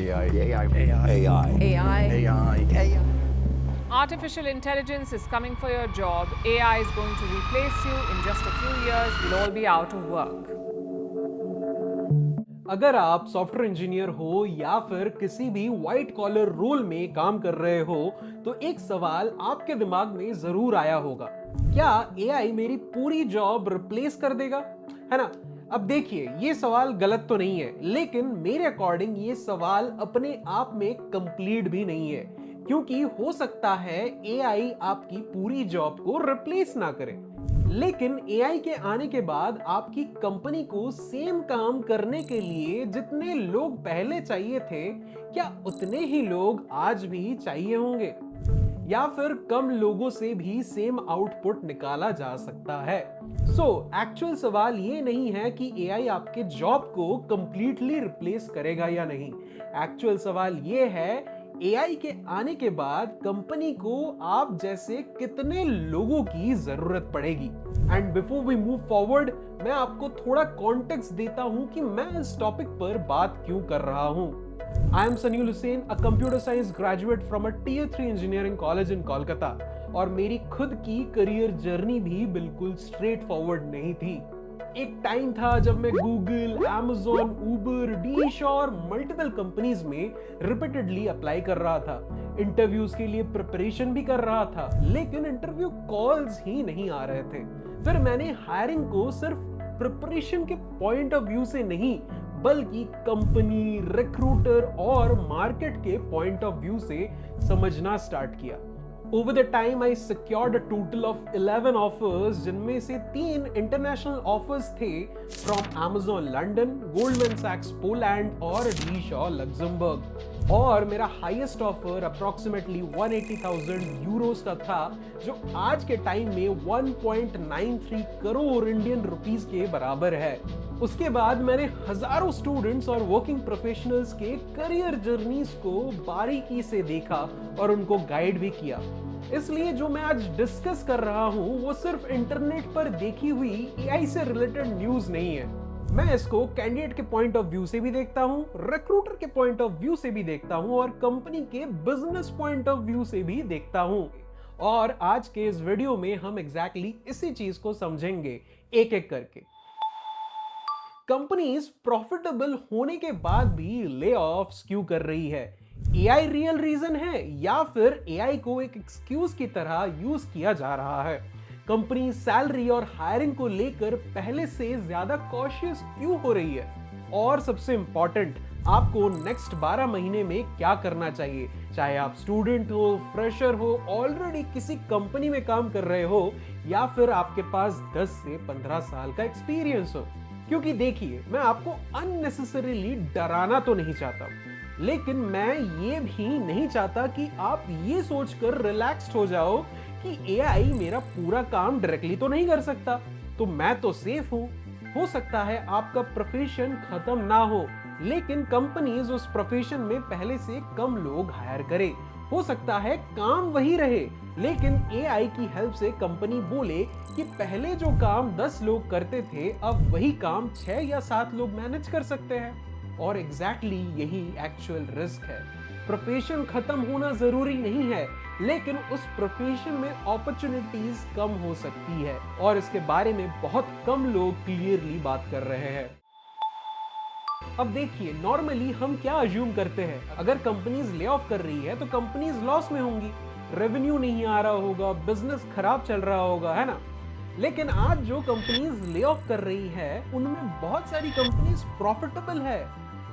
AI. AI. AI. AI. AI. Artificial intelligence is coming for your job. AI is going to replace you. In just a few years, we'll all be out of work. अगर आप software engineer हो या फिर किसी भी white collar role में काम कर रहे हो तो एक सवाल आपके दिमाग में जरूर आया होगा, क्या एआई मेरी पूरी जॉब रिप्लेस कर देगा, है ना। अब देखिए, ये सवाल गलत तो नहीं है, लेकिन मेरे अकॉर्डिंग ये सवाल अपने आप में कंप्लीट भी नहीं है, क्योंकि हो सकता है एआई आपकी पूरी जॉब को रिप्लेस ना करे, लेकिन एआई के आने के बाद आपकी कंपनी को सेम काम करने के लिए जितने लोग पहले चाहिए थे, क्या उतने ही लोग आज भी चाहिए होंगे, या फिर कम लोगों से भी सेम आउटपुट निकाला जा सकता है। एक्चुअल सवाल ये नहीं है कि एआई आपके जॉब को कंप्लीटली रिप्लेस करेगा या नहीं। एक्चुअल सवाल ये है, एआई के आने के बाद कंपनी को आप जैसे कितने लोगों की जरूरत पड़ेगी। And before we move forward, मैं आपको थोड़ा कॉन्टेक्स्ट देता हूं कि मैं इस टॉपिक पर बात क्यों कर रहा हूं। I am Sunil Hussain, a computer science graduate from a Tier 3 engineering college in Kolkata, और मेरी खुद की करियर जर्नी भी बिल्कुल स्ट्रेट फॉरवर्ड नहीं थी। एक टाइम था जब मैं गूगल, Amazon, Uber, डीश और मल्टीपल कंपनीज में रिपीटेडली अप्लाई कर रहा था। इंटरव्यूज के लिए प्रिपरेशन भी कर रहा था, लेकिन इंटरव्यू कॉल्स ही नहीं आ रहे थे। फिर मैंने हायरिंग को सिर्फ प्रिपरेशन के पॉइंट ऑफ व्यू से नहीं, बल्कि कंपनी, रिक्रूटर और मार्केट के पॉइंट ऑफ व्यू से समझना स्टार्ट किया। Over the time, I secured a total of 11 offers, जिनमें से 3 इंटरनेशनल ऑफर्स थे from Amazon London, Goldman Sachs Poland और DShaw Luxembourg। और मेरा हाईएस्ट ऑफर अप्रोक्सीमेटली 180,000 यूरोस का था, जो आज के टाइम में 1.93 करोड़ इंडियन रुपीस के बराबर है। उसके बाद मैंने हजारों स्टूडेंट्स और वर्किंग प्रोफेशनल्स के करियर जर्नीज को बारीकी से देखा और उनको गाइड भी किया। इसलिए जो मैं आज डिस्कस कर रहा हूं वो सिर्फ इंटरनेट पर देखी हुई एआई से रिलेटेड न्यूज नहीं है। मैं इसको कैंडिडेट के पॉइंट ऑफ व्यू से भी देखता हूं, रिक्रूटर के पॉइंट ऑफ व्यू से भी देखता हूं और कंपनी के बिजनेस पॉइंट ऑफ व्यू से भी देखता हूं। और आज के इस वीडियो में हम एग्जैक्टली इसी चीज को समझेंगे एक एक करके। कंपनीज प्रॉफिटेबल होने के बाद भी ले ऑफ्स क्यों कर रही है? एआई रियल रीजन है या फिर एआई को एक एक्सक्यूज की तरह यूज किया जा रहा है? कंपनी सैलरी और हायरिंग को लेकर पहले से ज्यादा कॉशियस क्यों हो रही है? और सबसे इंपॉर्टेंट, आपको नेक्स्ट 12 महीने में क्या करना चाहिए, चाहे आप स्टूडेंट हो, फ्रेशर हो, ऑलरेडी किसी कंपनी में काम कर रहे हो, या फिर आपके पास 10 से 15 साल का एक्सपीरियंस हो। क्योंकि देखिए, मैं आपको अननेसेसरीली डराना तो नहीं चाहता, लेकिन मैं ये भी नहीं चाहता कि आप ये सोचकर रिलैक्स्ड हो जाओ कि एआई मेरा पूरा काम डायरेक्टली तो नहीं कर सकता, तो मैं तो सेफ हूं। हो सकता है आपका प्रोफेशन खत्म ना हो, लेकिन कंपनीज उस प्रोफेशन में पहले से कम लोग हायर करे। हो सकता है काम वही रहे, लेकिन एआई की हेल्प से कंपनी बोले कि पहले जो काम 10 लोग करते थे, अब वही काम 6 या 7 लोग मैनेज कर सकते हैं। और एग्जैक्टली यही एक्चुअल रिस्क है। प्रोफेशन खत्म होना जरूरी नहीं है, लेकिन उस प्रोफेशन में अपॉर्चुनिटीज कम हो सकती है, और इसके बारे में बहुत कम लोग क्लियरली बात कर रहे हैं। अब देखिए, नॉर्मली हम क्या अज्यूम करते हैं, अगर कंपनीज ले ऑफ कर रही है तो कंपनीज लॉस में होंगी, रेवेन्यू नहीं आ रहा होगा, बिजनेस खराब चल रहा होगा, है ना। लेकिन आज जो कंपनीज ले ऑफ कर रही है, उनमें बहुत सारी कंपनीज प्रॉफिटेबल है,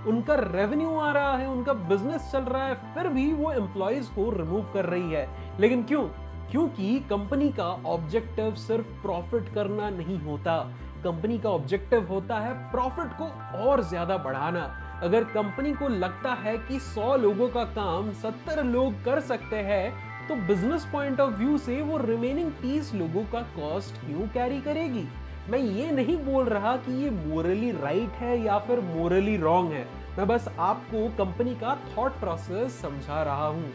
उनका रेवेन्यू आ रहा है, उनका बिजनेस चल रहा है, फिर भी वो एम्प्लॉयज को रिमूव कर रही है। लेकिन क्यों? क्योंकि कंपनी का ऑब्जेक्टिव सिर्फ प्रॉफिट करना नहीं होता, कंपनी का ऑब्जेक्टिव होता है प्रॉफिट को और ज्यादा बढ़ाना। अगर कंपनी को लगता है कि 100 लोगों का काम 70 लोग कर सकते हैं, तो बिजनेस पॉइंट ऑफ व्यू से वो रिमेनिंग 30 लोगों का कॉस्ट क्यों कैरी करेगी? मैं ये नहीं बोल रहा कि ये मोरली राइट है या फिर मोरली रॉन्ग है, मैं बस आपको कंपनी का थॉट प्रोसेस समझा रहा हूं।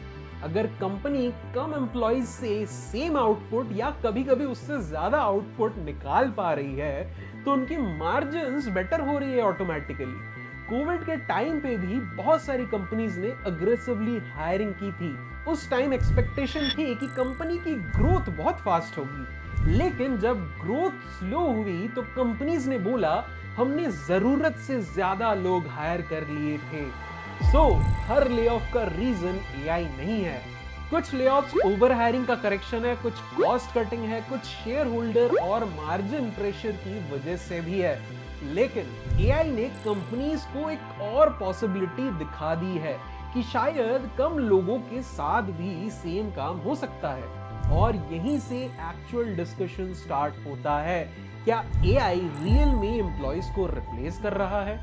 अगर कंपनी कम एम्प्लॉइज से सेम आउटपुट या कभी कभी उससे ज्यादा आउटपुट निकाल पा रही है, तो उनकी मार्जिन्स बेटर हो रही है ऑटोमेटिकली। कोविड के टाइम पे भी बहुत सारी कंपनीज ने अग्रेसिवली हायरिंग की थी। उस टाइम एक्सपेक्टेशन थी कि कंपनी की ग्रोथ बहुत फास्ट होगी, लेकिन जब ग्रोथ स्लो हुई तो कंपनीज ने बोला हमने जरूरत से ज्यादा लोग हायर कर लिए थे। सो हर लेऑफ का रीजन एआई नहीं है। कुछ लेऑफ्स ओवर हायरिंग का करेक्शन है, कुछ कॉस्ट कटिंग है, कुछ शेयर होल्डर और मार्जिन प्रेशर की वजह से भी है। लेकिन एआई ने कंपनीज को एक और पॉसिबिलिटी दिखा दी है कि शायद कम लोगों के साथ भी सेम काम हो सकता है। और यहीं से एक्चुअल डिस्कशन स्टार्ट होता है। क्या एआई रियल में एम्प्लॉयज को रिप्लेस कर रहा है,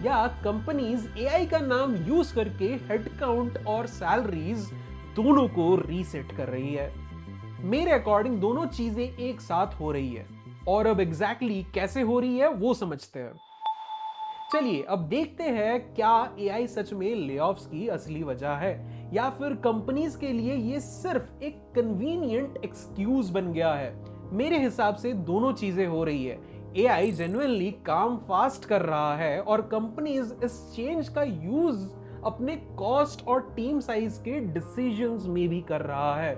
या कंपनीज एआई का नाम यूज करके हेडकाउंट और सैलरीज दोनों को रीसेट कर रही है? मेरे अकॉर्डिंग दोनों चीजें एक साथ हो रही है, और अब एग्जैक्टली कैसे हो रही है वो समझते हैं। चलिए अब देखते हैं क्या एआई सच में लेऑफ्स की असली वजह है, या फिर कंपनीज के लिए ये सिर्फ एक कन्वीनियंट एक्सक्यूज बन गया है। मेरे हिसाब से दोनों चीजें हो रही है। एआई जेन्युइनली काम फास्ट कर रहा है और कंपनीज इस चेंज का यूज अपने कॉस्ट और टीम साइज के डिसीजंस में भी कर रहा है।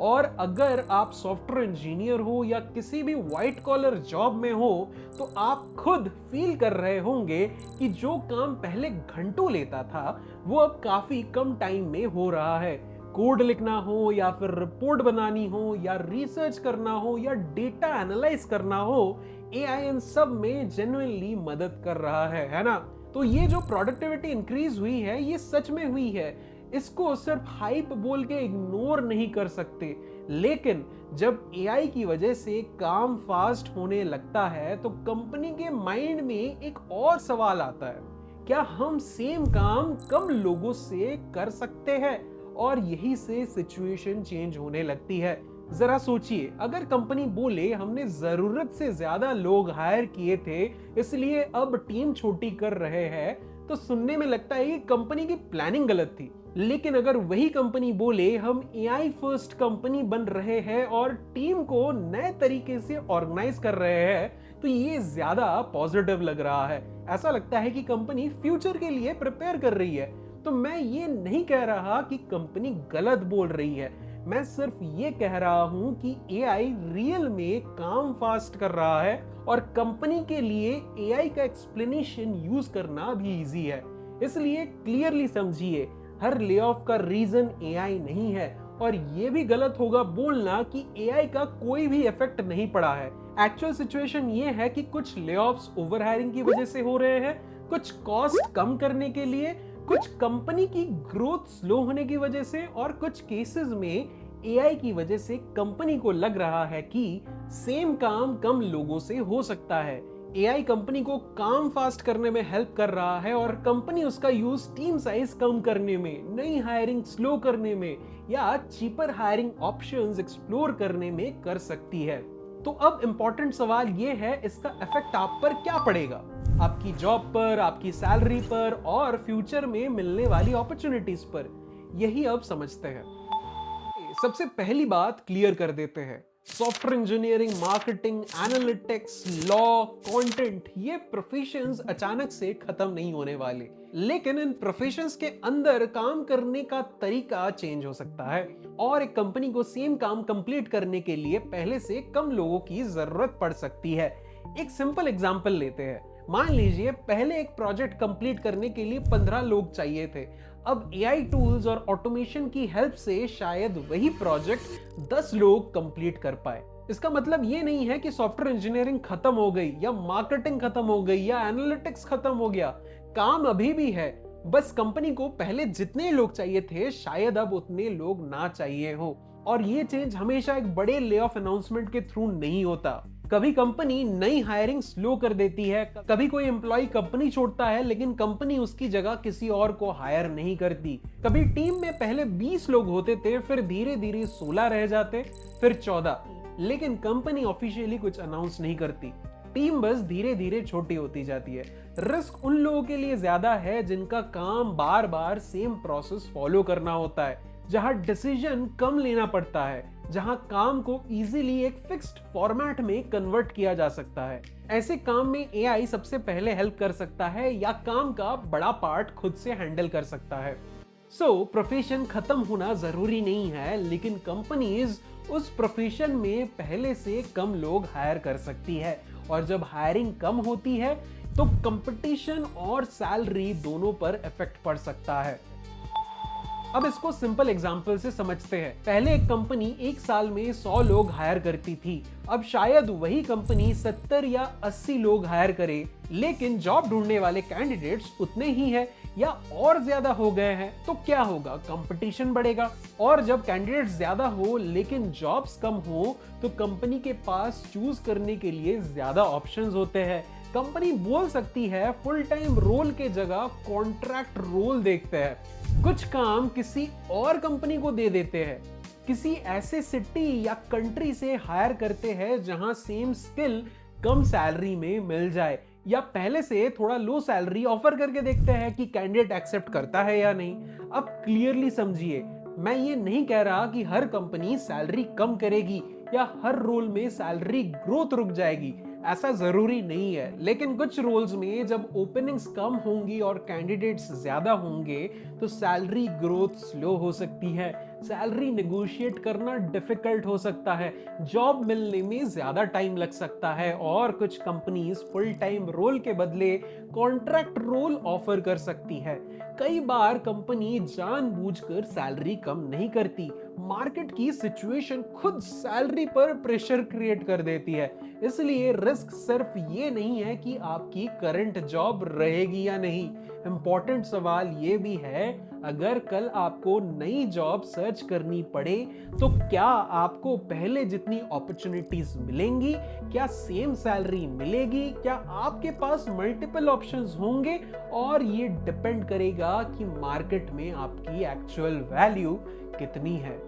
और अगर आप सॉफ्टवेयर इंजीनियर हो या किसी भी व्हाइट कॉलर जॉब में हो तो आप खुद फील कर रहे होंगे कि जो काम पहले घंटों लेता था वो अब काफी कम टाइम में हो रहा है। कोड लिखना हो या फिर रिपोर्ट बनानी हो या रिसर्च करना हो या डेटा एनालाइज करना हो, एआई इन सब में जेन्युइनली मदद कर रहा है ना? तो ये जो प्रोडक्टिविटी इंक्रीज हुई है ये सच में हुई है। इसको सिर्फ हाइप बोल के इग्नोर नहीं कर सकते। लेकिन जब एआई की वजह से काम फास्ट होने लगता है तो कंपनी के माइंड में एक और सवाल आता है, क्या हम सेम काम कम लोगों से कर सकते हैं? और यही से सिचुएशन चेंज होने लगती है। जरा सोचिए, अगर कंपनी बोले हमने जरूरत से ज्यादा लोग हायर किए थे इसलिए अब टीम छोटी कर रहे हैं, तो सुनने में लगता है कि कंपनी की प्लानिंग गलत थी। लेकिन अगर वही कंपनी बोले हम एआई फर्स्ट कंपनी बन रहे हैं और टीम को नए तरीके से ऑर्गेनाइज कर रहे हैं, तो ये ज्यादा पॉजिटिव लग रहा है। ऐसा लगता है कि कंपनी फ्यूचर के लिए प्रिपेयर कर रही है। तो मैं ये नहीं कह रहा कि कंपनी गलत बोल रही है, मैं सिर्फ ये कह रहा हूं कि एआई रियल में काम फास्ट कर रहा है और कंपनी के लिए एआई का एक्सप्लेनेशन यूज करना भी इजी है। इसलिए क्लियरली समझिए, हर लेऑफ का रीजन एआई नहीं है, और ये भी गलत होगा बोलना कि एआई का कोई भी इफेक्ट नहीं पड़ा है। एक्चुअल सिचुएशन ये है कि कुछ लेऑफ्स ओवर हायरिंग की वजह से हो रहे हैं, कुछ कॉस्ट कम करने के लिए, कुछ कंपनी की ग्रोथ स्लो होने की वजह से, और कुछ केसेस में एआई की वजह से कंपनी को लग रहा है कि सेम काम कम लोगों से हो सकता है। एआई कंपनी को काम फास्ट करने में हेल्प कर रहा है और कंपनी उसका यूज टीम साइज कम करने में, नई हायरिंग स्लो करने में या चीपर हायरिंग ऑप्शंस एक्सप्लोर करने में कर सकती है। तो अब इंपॉर्टेंट सवाल ये है, इसका इफेक्ट आप पर क्या पड़ेगा? आपकी जॉब पर, आपकी सैलरी पर और फ्यूचर में मिलने वाली अपॉर्चुनिटीज पर। यही अब समझते हैं। सबसे पहली बात क्लियर कर देते हैं, software engineering, marketing, analytics, law, content, ये प्रोफेशंस अचानक से खत्म नहीं होने वाले। लेकिन इन प्रोफेशंस के अंदर काम करने का तरीका चेंज हो सकता है और एक कंपनी को सेम काम कंप्लीट करने के लिए पहले से कम लोगों की जरूरत पड़ सकती है। एक सिंपल एग्जांपल लेते हैं। मान लीजिए पहले एक प्रोजेक्ट कंप्लीट करने के लिए 15 लोग चाहिए थे। अब एआई टूल्स और ऑटोमेशन की हेल्प से शायद वही प्रोजेक्ट 10 लोग कंप्लीट कर पाए। इसका मतलब ये नहीं है कि सॉफ्टवेयर इंजीनियरिंग खत्म हो गई या मार्केटिंग खत्म हो गई या एनालिटिक्स खत्म हो गया। काम अभी भी है, बस कंपनी को पहले जितने लोग चाहिए थे शायद अब उतने लोग ना चाहिए हो। और ये चेंज हमेशा एक बड़े ले ऑफ अनाउंसमेंट के थ्रू नहीं होता। कभी कंपनी नई हायरिंग स्लो कर देती है, कभी कोई एम्प्लॉय कंपनी छोड़ता है लेकिन कंपनी उसकी जगह किसी और को हायर नहीं करती। कभी टीम में पहले 20 लोग होते थे, फिर धीरे धीरे 16 रह जाते, फिर 14, लेकिन कंपनी ऑफिशियली कुछ अनाउंस नहीं करती। टीम बस धीरे धीरे छोटी होती जाती है। रिस्क उन लोगों के लिए ज्यादा है जिनका काम बार बार सेम प्रोसेस फॉलो करना होता है, जहां डिसीजन कम लेना पड़ता है, जहां काम को इजीली एक फिक्स्ड फॉर्मेट में कन्वर्ट किया जा सकता है। ऐसे काम में एआई सबसे पहले हेल्प कर सकता है या काम का बड़ा पार्ट खुद से हैंडल कर सकता है। प्रोफेशन खत्म होना जरूरी नहीं है, लेकिन कंपनीज उस प्रोफेशन में पहले से कम लोग हायर कर सकती है, और जब हायरिंग कम होती है तो कंपटीशन और सैलरी दोनों पर इफेक्ट पड़ सकता है। अब इसको सिंपल एग्जांपल से समझते हैं। पहले एक कंपनी एक साल में 100 लोग हायर करती थी, अब शायद वही कंपनी 70 या 80 लोग हायर करे, लेकिन जॉब ढूंढने वाले कैंडिडेट्स उतने ही हैं या और ज्यादा हो गए हैं। तो क्या होगा? कंपटीशन बढ़ेगा, और जब कैंडिडेट्स ज्यादा हो लेकिन जॉब्स कम हो तो कंपनी के पास चूज करने के लिए ज्यादा ऑप्शंस होते हैं। कंपनी बोल सकती है फुल टाइम रोल के जगह कॉन्ट्रैक्ट रोल देखते हैं, कुछ काम किसी और कंपनी को दे देते हैं, किसी ऐसे सिटी या कंट्री से हायर करते हैं जहां सेम स्किल कम सैलरी में मिल जाए, या पहले से थोड़ा लो सैलरी ऑफर करके देखते हैं कि कैंडिडेट एक्सेप्ट करता है या नहीं। अब क्लियरली समझिए, मैं ये नहीं कह रहा कि हर कंपनी सैलरी कम करेगी या हर रोल में सैलरी ग्रोथ रुक जाएगी, ऐसा जरूरी नहीं है। लेकिन कुछ रोल्स में जब ओपनिंग्स कम होंगी और कैंडिडेट्स ज्यादा होंगे तो सैलरी ग्रोथ स्लो हो सकती है, सैलरी नेगोशिएट करना डिफिकल्ट हो सकता है, जॉब मिलने में ज्यादा टाइम लग सकता है, और कुछ कंपनीज फुल टाइम रोल के बदले कॉन्ट्रैक्ट रोल ऑफर कर सकती है। कई बार कंपनी जानबूझकर सैलरी कम नहीं करती, मार्केट की सिचुएशन खुद सैलरी पर प्रेशर क्रिएट कर देती है। इसलिए रिस्क सिर्फ ये नहीं है कि आपकी करंट जॉब रहेगी या नहीं, इंपॉर्टेंट सवाल ये भी है, अगर कल आपको नई जॉब सर्च करनी पड़े तो क्या आपको पहले जितनी अपॉर्चुनिटीज मिलेंगी, क्या सेम सैलरी मिलेगी, क्या आपके पास मल्टीपल ऑप्शंस होंगे, और ये डिपेंड करेगा कि मार्केट में आपकी एक्चुअल वैल्यू कितनी है।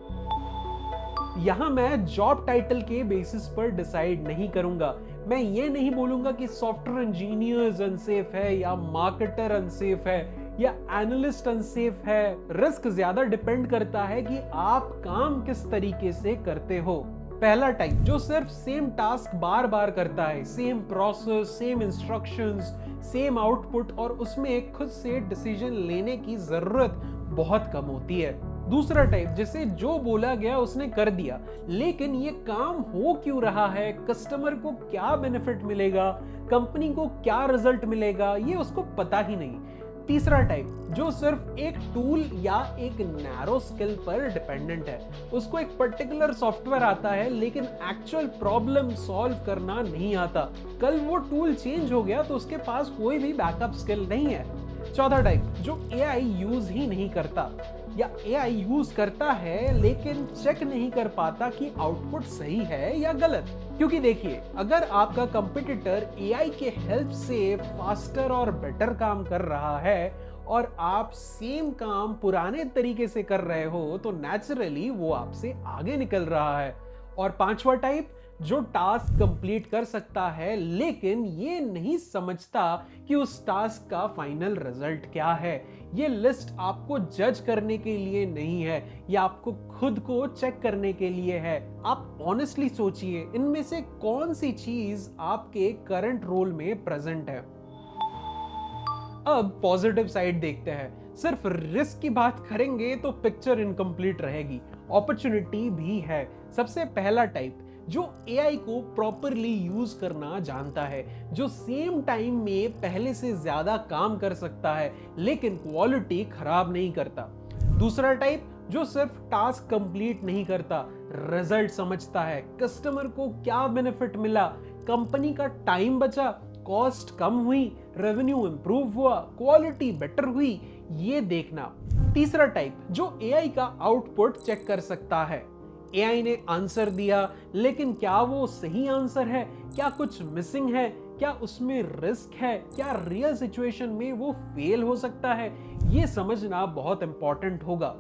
यहां मैं जॉब टाइटल के बेसिस पर डिसाइड नहीं करूंगा। मैं ये नहीं बोलूंगा कि सॉफ्टवेयर इंजीनियर्स अनसेफ है या मार्केटर अनसेफ है या एनालिस्ट अनसेफ है। रिस्क ज्यादा डिपेंड करता है कि आप काम किस तरीके से करते हो। पहला टाइप, जो सिर्फ सेम टास्क बार बार करता है, same process, same instructions, same output, और उसमें खुद से डिसीजन लेने की जरूरत बहुत कम होती है। दूसरा टाइप, जिसे जो बोला गया उसने कर दिया, लेकिन ये काम हो क्यों रहा है, कस्टमर को क्या बेनिफिट मिलेगा, कंपनी को क्या रिजल्ट मिलेगा, ये उसको पता ही नहीं। तीसरा टाइप, जो सिर्फ एक टूल या एक नैरो स्किल पर डिपेंडेंट है, उसको एक पर्टिकुलर सॉफ्टवेयर आता है लेकिन एक्चुअल प्रॉब्लम सॉल्व करना नहीं आता, कल वो टूल चेंज हो गया तो उसके पास कोई भी बैकअप स्किल नहीं है। चौथा टाइप, जो एआई यूज ही नहीं करता, या एआई यूज करता है लेकिन चेक नहीं कर पाता कि आउटपुट सही है या गलत। क्योंकि देखिए, अगर आपका कंपटीटर एआई के हेल्प से फास्टर और बेटर काम कर रहा है और आप सेम काम पुराने तरीके से कर रहे हो तो नेचुरली वो आपसे आगे निकल रहा है। और पांचवा टाइप, जो टास्क कंप्लीट कर सकता है लेकिन ये नहीं समझता कि उस टास्क का फाइनल रिजल्ट क्या है। ये लिस्ट आपको जज करने के लिए नहीं है, ये आपको खुद को चेक करने के लिए है। आप ऑनेस्टली सोचिए, इनमें से कौन सी चीज आपके करंट रोल में प्रेजेंट है। अब पॉजिटिव साइड देखते हैं। सिर्फ रिस्क की बात करेंगे तो पिक्चर इनकम्प्लीट रहेगी। अपॉर्चुनिटी भी है। सबसे पहला टाइप, जो एआई को प्रॉपरली यूज करना जानता है, जो सेम टाइम में पहले से ज्यादा काम कर सकता है लेकिन क्वालिटी खराब नहीं करता। दूसरा टाइप, जो सिर्फ टास्क कंप्लीट नहीं करता, रिजल्ट समझता है, कस्टमर को क्या बेनिफिट मिला, कंपनी का टाइम बचा, कॉस्ट कम हुई, रेवेन्यू इंप्रूव हुआ, क्वालिटी बेटर हुई, ये देखना। तीसरा टाइप, जो एआई का आउटपुट चेक कर सकता है, एआई ने आंसर दिया लेकिन क्या वो सही आंसर है, क्या कुछ मिसिंग है, क्या उसमें रिस्क है, क्या रियल सिचुएशन में वो फेल हो सकता है, ये समझना बहुत इंपॉर्टेंट होगा।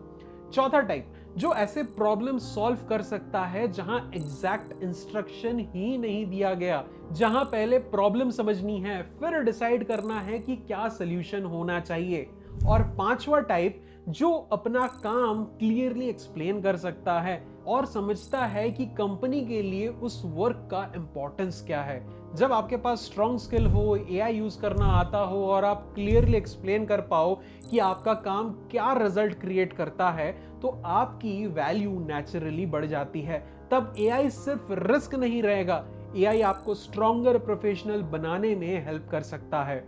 चौथा टाइप, जो ऐसे प्रॉब्लम सॉल्व कर सकता है जहां एग्जैक्ट इंस्ट्रक्शन ही नहीं दिया गया, जहां पहले प्रॉब्लम समझनी है फिर डिसाइड करना है कि क्या सॉल्यूशन होना चाहिए। और पांचवा टाइप, जो अपना काम क्लियरली एक्सप्लेन कर सकता है और समझता है कि कंपनी के लिए उस वर्क का इंपॉर्टेंस क्या है। जब आपके पास स्ट्रॉन्ग स्किल हो, एआई यूज करना आता हो और आप क्लियरली एक्सप्लेन कर पाओ कि आपका काम क्या रिजल्ट क्रिएट करता है, तो आपकी वैल्यू नेचुरली बढ़ जाती है। तब एआई सिर्फ रिस्क नहीं रहेगा, एआई आपको स्ट्रॉन्गर प्रोफेशनल बनाने में हेल्प कर सकता है।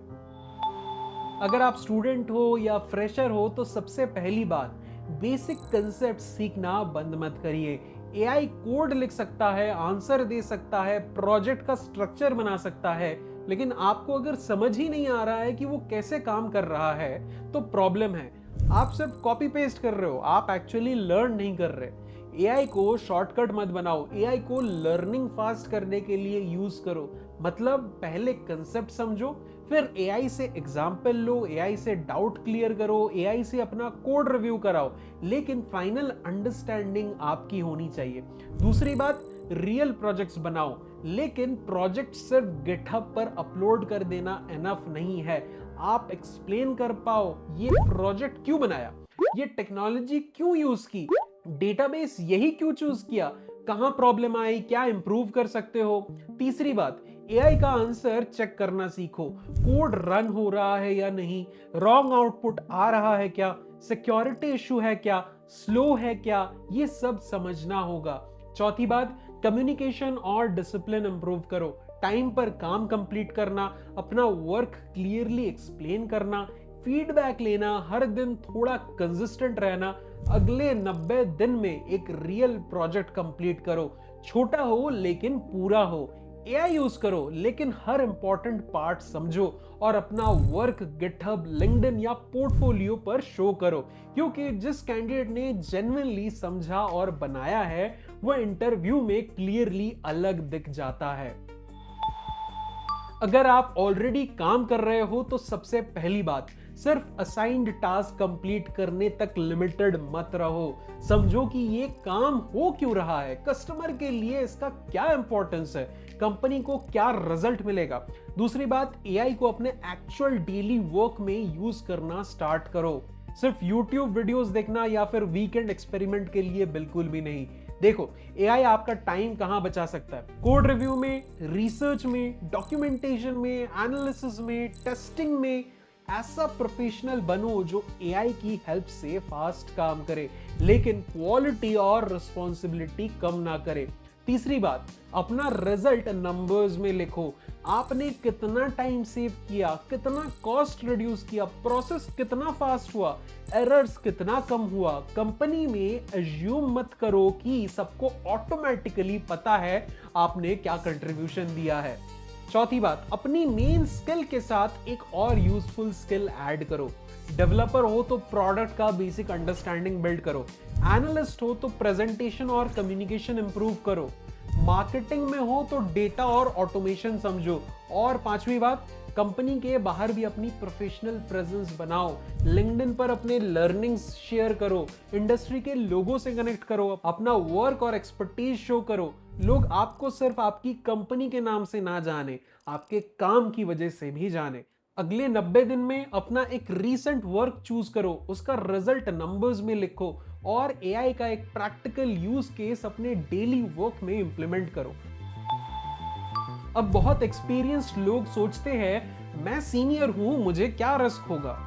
अगर आप स्टूडेंट हो या फ्रेशर हो तो सबसे पहली बात, बेसिक कंसेप्ट सीखना बंद मत करिए। एआई कोड लिख सकता है, आंसर दे सकता है, प्रोजेक्ट का स्ट्रक्चर बना सकता है, लेकिन आपको अगर समझ ही नहीं आ रहा है कि वो कैसे काम कर रहा है तो प्रॉब्लम है। आप सिर्फ कॉपी पेस्ट कर रहे हो, आप एक्चुअली लर्न नहीं कर रहे। एआई को शॉर्टकट मत बनाओ, एआई को लर्निंग फास्ट करने के लिए यूज करो। मतलब पहले कंसेप्ट समझो, फिर एआई से एग्जाम्पल लो, एआई से डाउट क्लियर करो, एआई से अपना कोड रिव्यू कराओ, लेकिन फाइनल अंडरस्टैंडिंग आपकी होनी चाहिए। दूसरी बात, रियल प्रोजेक्ट्स बनाओ, लेकिन प्रोजेक्ट सिर्फ गिटहब पर अपलोड कर देना एनफ नहीं है। आप एक्सप्लेन कर पाओ ये प्रोजेक्ट क्यों बनाया, ये टेक्नोलॉजी क्यों यूज की, डेटाबेस यही क्यों चूज किया, कहां प्रॉब्लम आई, क्या इंप्रूव कर सकते हो। तीसरी बात, एआई का आंसर चेक करना सीखो, कोड रन हो रहा है या नहीं, रॉन्ग आउटपुट आ रहा है क्या, सिक्योरिटी इशू है क्या, स्लो है क्या, ये सब समझना होगा। चौथी बात, कम्युनिकेशन और डिसिप्लिन इंप्रूव करो, टाइम पर काम कंप्लीट करना, अपना वर्क क्लियरली एक्सप्लेन करना, फीडबैक लेना, हर दिन थोड़ा कंसिस्टेंट रहना। अगले 90 दिन में एक रियल प्रोजेक्ट कंप्लीट करो, छोटा हो लेकिन पूरा हो। एआई यूज करो लेकिन हर इंपॉर्टेंट पार्ट समझो और अपना वर्क गिटहब, लिंक्डइन या पोर्टफोलियो पर शो करो, क्योंकि जिस कैंडिडेट ने जेन्युइनली समझा और बनाया है वह इंटरव्यू में क्लियरली अलग दिख जाता है। अगर आप ऑलरेडी काम कर रहे हो तो सबसे पहली बात, सिर्फ असाइंड टास्क कंप्लीट करने तक लिमिटेड मत रहो। समझो कि ये काम हो क्यों रहा है, कस्टमर के लिए इसका क्या इंपॉर्टेंस है, कंपनी को क्या रिजल्ट मिलेगा। दूसरी बात, एआई को अपने एक्चुअल डेली वर्क में यूज करना स्टार्ट करो। सिर्फ यूट्यूब वीडियोस देखना या फिर वीकेंड एक्सपेरिमेंट के लिए बिल्कुल भी नहीं। देखो, एआई आपका टाइम कहां बचा सकता है, कोड रिव्यू में, रिसर्च में, डॉक्यूमेंटेशन में, एनालिसिस में, टेस्टिंग में। ऐसा प्रोफेशनल बनो जो एआई की हेल्प से फास्ट काम करे, लेकिन क्वालिटी और रिस्पॉन्सिबिलिटी कम ना करे। तीसरी बात, अपना रिजल्ट नंबर्स में लिखो। आपने कितना टाइम सेव किया, कितना कॉस्ट रिड्यूस किया, प्रोसेस कितना फास्ट हुआ, एरर्स कितना कम हुआ। कंपनी में अज्यूम मत करो कि सबको ऑटोमेटिकली पता है आपने क्या कंट्रीब्यूशन दिया है। चौथी बात, अपनी मेन स्किल के साथ एक और यूजफुल स्किल ऐड करो। डेवलपर हो तो प्रोडक्ट का बेसिक अंडरस्टैंडिंग बिल्ड करो, एनालिस्ट हो तो प्रेजेंटेशन और कम्युनिकेशन इंप्रूव करो, मार्केटिंग में हो तो डेटा और ऑटोमेशन समझो। और पांचवी बात, कंपनी के बाहर भी अपनी प्रोफेशनल प्रेजेंस बनाओ, लिंक्डइन पर अपने लर्निंग्स शेयर करो, इंडस्ट्री के लोगों से कनेक्ट करो, अपना वर्क और एक्सपर्टीज शो करो। लोग आपको सिर्फ आपकी कंपनी के नाम से ना जाने, आपके काम की वजह से भी जाने। अगले 90 दिन में अपना एक रीसेंट वर्क चूज करो, उसका रिजल्ट नंबर्स में लिखो और एआई का एक प्रैक्टिकल यूज केस अपने डेली वर्क में इंप्लीमेंट करो। अब बहुत एक्सपीरियंस्ड लोग सोचते हैं मैं सीनियर हूं, मुझे क्या रिस्क होगा,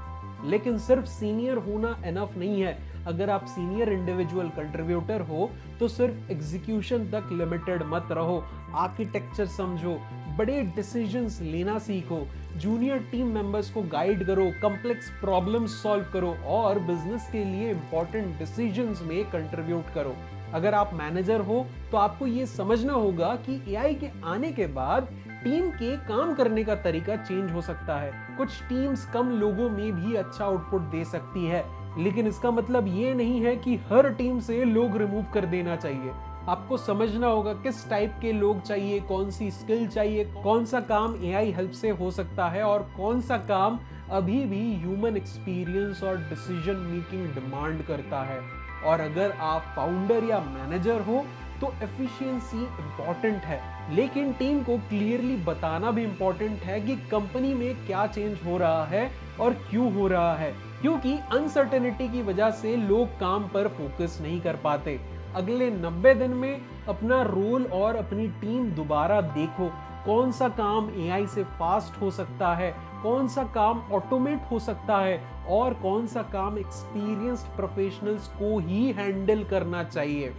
लेकिन सिर्फ सीनियर होना एनफ नहीं है। अगर आप सीनियर इंडिविजुअल कंट्रीब्यूटर हो तो सिर्फ एग्जीक्यूशन तक लिमिटेड मत रहो, आर्किटेक्चर समझो, बड़े डिसीजंस लेना सीखो, जूनियर टीम मेंबर्स को गाइड करो, कॉम्प्लेक्स प्रॉब्लम्स सॉल्व करो और बिजनेस के लिए इंपॉर्टेंट डिसीजंस में कंट्रीब्यूट करो। अगर आप मैनेजर हो तो आपको यह समझना होगा कि एआई के आने के बाद टीम के काम करने का तरीका चेंज हो सकता है। कुछ टीम्स कम लोगों में भी अच्छा आउटपुट दे सकती है, लेकिन इसका मतलब ये नहीं है कि हर टीम से लोग रिमूव कर देना चाहिए। आपको समझना होगा किस टाइप के लोग चाहिए, कौन सी स्किल चाहिए, कौन सा काम एआई हेल्प से हो सकता है और कौन सा काम अभी भी ह्यूमन एक्सपीरियंस और डिसीजन मेकिंग डिमांड करता है। और अगर आप फाउंडर या मैनेजर हो तो एफिशिएंसी इंपॉर्टेंट है, लेकिन टीम को क्लियरली बताना भी इंपॉर्टेंट है कि कंपनी में क्या चेंज हो रहा है और क्यों हो रहा है, क्योंकि अनसर्टेनिटी की वजह से लोग काम पर फोकस नहीं कर पाते। अगले 90 दिन में अपना रोल और अपनी टीम दोबारा देखो। कौन सा काम एआई से फास्ट हो सकता है, कौन सा काम ऑटोमेट हो सकता है और कौन सा काम एक्सपीरियंस्ड प्रोफेशनल्स को ही हैंडल करना चाहिए।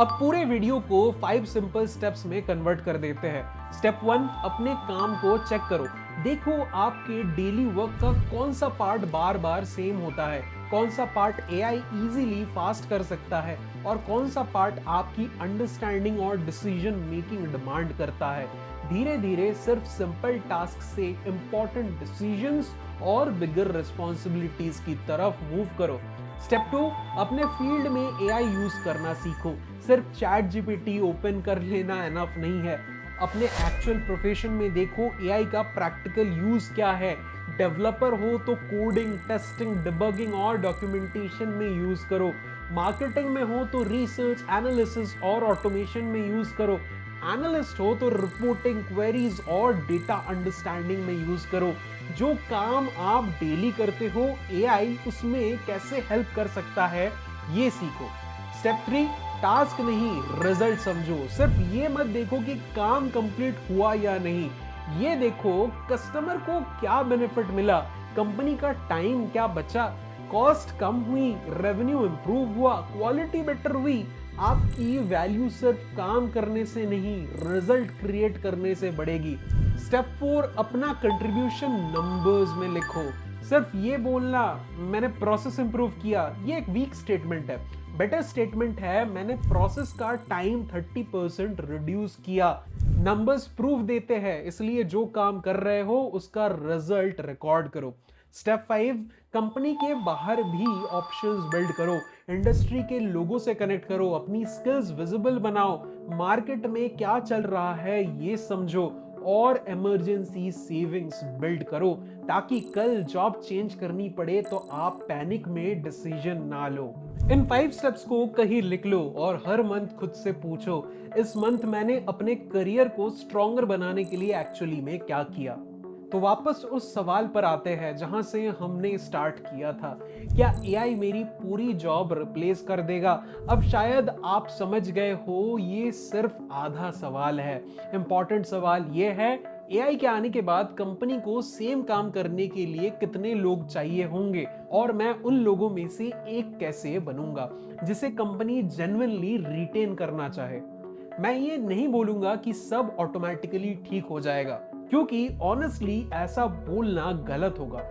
अब पूरे वीडियो को 5 सिंपल स्टेप्स में कन्वर्ट कर देते हैं। स्टेप 1, अपने काम को चेक करो। देखो आपके डेली वर्क का कौन सा पार्ट बार बार सेम होता है, कौन सा पार्ट एआई इजीली फास्ट कर सकता है और कौन सा पार्ट आपकी अंडरस्टैंडिंग और डिसीजन मेकिंग डिमांड करता है। धीरे धीरे सिर्फ सिंपल टास्क से इंपॉर्टेंट डिसीजंस और बिगर रिस्पॉन्सिबिलिटीज की तरफ मूव करो। स्टेप 2, अपने फील्ड में एआई यूज करना सीखो। सिर्फ चैट जीपीटी ओपन कर लेना एनफ नहीं है। अपने एक्चुअल प्रोफेशन में देखो एआई का प्रैक्टिकल यूज क्या है। डेवलपर हो तो कोडिंग, टेस्टिंग, डिबगिंग और डॉक्यूमेंटेशन में यूज करो। मार्केटिंग में हो तो रिसर्च, एनालिसिस और ऑटोमेशन में यूज करो। एनालिस्ट हो तो रिपोर्टिंग, क्वेरीज और डेटा अंडरस्टैंडिंग में यूज करो। जो काम आप डेली करते हो एआई उसमें कैसे हेल्प कर सकता है ये सीखो। स्टेप 3, टास्क नहीं रिजल्ट समझो। सिर्फ ये मत देखो कि काम कंप्लीट हुआ या नहीं, ये देखो कस्टमर को क्या बेनिफिट मिला, कंपनी का टाइम क्या बचा, कॉस्ट कम हुई, रेवेन्यू इंप्रूव हुआ, क्वालिटी बेटर हुई। आपकी वैल्यू सिर्फ काम करने से नहीं, रिजल्ट क्रिएट करने से बढ़ेगी। स्टेप 4, अपना कंट्रीब्यूशन नंबर्स में लिखो। सिर्फ ये बोलना मैंने प्रोसेस इंप्रूव किया, ये एक वीक स्टेटमेंट है। बेटर स्टेटमेंट है मैंने प्रोसेस का टाइम 30% रिड्यूस किया। नंबर्स प्रूफ देते हैं, इसलिए जो काम कर रहे हो उसका रिजल्ट रिकॉर्ड करो। स्टेप 5, कंपनी के बाहर भी ऑप्शंस बिल्ड करो। इंडस्ट्री के लोगों से कनेक्ट करो, अपनी स्किल्स विजिबल बनाओ, मार्केट में क्या चल रहा है ये समझो और इमरजेंसी सेविंग्स बिल्ड करो ताकि कल जॉब चेंज करनी पड़े तो आप पैनिक में डिसीजन ना लो। इन 5 स्टेप्स को कहीं लिख लो और हर मंथ खुद से पूछो, इस मंथ मैंने अपने करियर को स्ट्रॉन्गर बनाने के लिए एक्चुअली में क्या किया। तो वापस उस सवाल पर आते हैं जहां से हमने स्टार्ट किया था, क्या एआई मेरी पूरी जॉब रिप्लेस कर देगा? अब शायद आप समझ गए हो ये सिर्फ आधा सवाल है। इंपॉर्टेंट सवाल ये है, एआई के आने के बाद कंपनी को सेम काम करने के लिए कितने लोग चाहिए होंगे और मैं उन लोगों में से एक कैसे बनूंगा जिसे कंपनी जेन्युइनली रिटेन करना चाहे। मैं ये नहीं बोलूंगा कि सब ऑटोमेटिकली ठीक हो जाएगा, क्योंकि ऑनेस्टली ऐसा बोलना गलत होगा।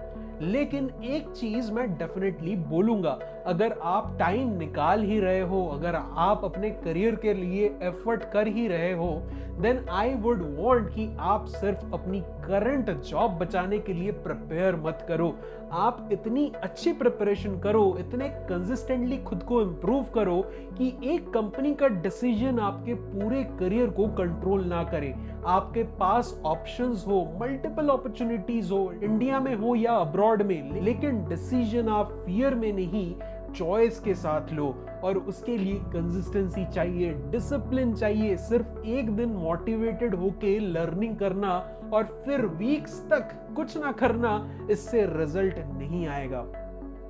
लेकिन एक चीज मैं डेफिनेटली बोलूंगा, अगर आप टाइम निकाल ही रहे हो, अगर आप अपने करियर के लिए एफर्ट कर ही रहे हो, देन आई वुड वांट कि आप सिर्फ अपनी करंट जॉब बचाने के लिए प्रिपेयर मत करो। आप इतनी अच्छी प्रिपरेशन करो, इतने कंसिस्टेंटली खुद को इंप्रूव करो कि एक कंपनी का डिसीजन आपके पूरे करियर को कंट्रोल ना करे। आपके पास ऑप्शंस हो, मल्टीपल अपॉर्चुनिटीज हो, इंडिया में हो या अब्रॉड में, लेकिन डिसीजन आप फियर में नहीं चॉइस के साथ लो। और उसके लिए कंसिस्टेंसी चाहिए, डिसिप्लिन चाहिए। सिर्फ एक दिन मोटिवेटेड होके लर्निंग करना और फिर वीक्स तक कुछ ना करना, इससे रिजल्ट नहीं आएगा।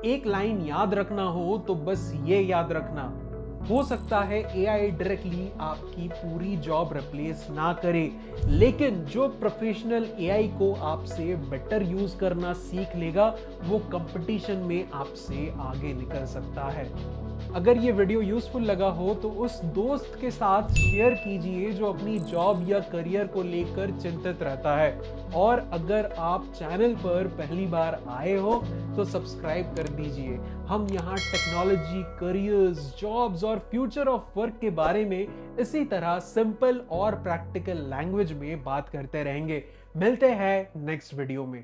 एक लाइन याद रखना हो तो बस ये याद रखना, हो सकता है एआई डायरेक्टली आपकी पूरी जॉब रिप्लेस ना करे, लेकिन जो प्रोफेशनल एआई को आपसे बेटर यूज करना सीख लेगा वो कंपटीशन में आपसे आगे निकल सकता है। अगर ये वीडियो यूजफुल लगा हो तो उस दोस्त के साथ शेयर कीजिए जो अपनी जॉब या करियर को लेकर चिंतित रहता है। और अगर आप चैनल पर पहली बार आए हो तो सब्सक्राइब कर दीजिए। हम यहाँ टेक्नोलॉजी, करियर्स, जॉब्स और फ्यूचर ऑफ वर्क के बारे में इसी तरह सिंपल और प्रैक्टिकल लैंग्वेज में बात करते रहेंगे। मिलते हैं नेक्स्ट वीडियो में।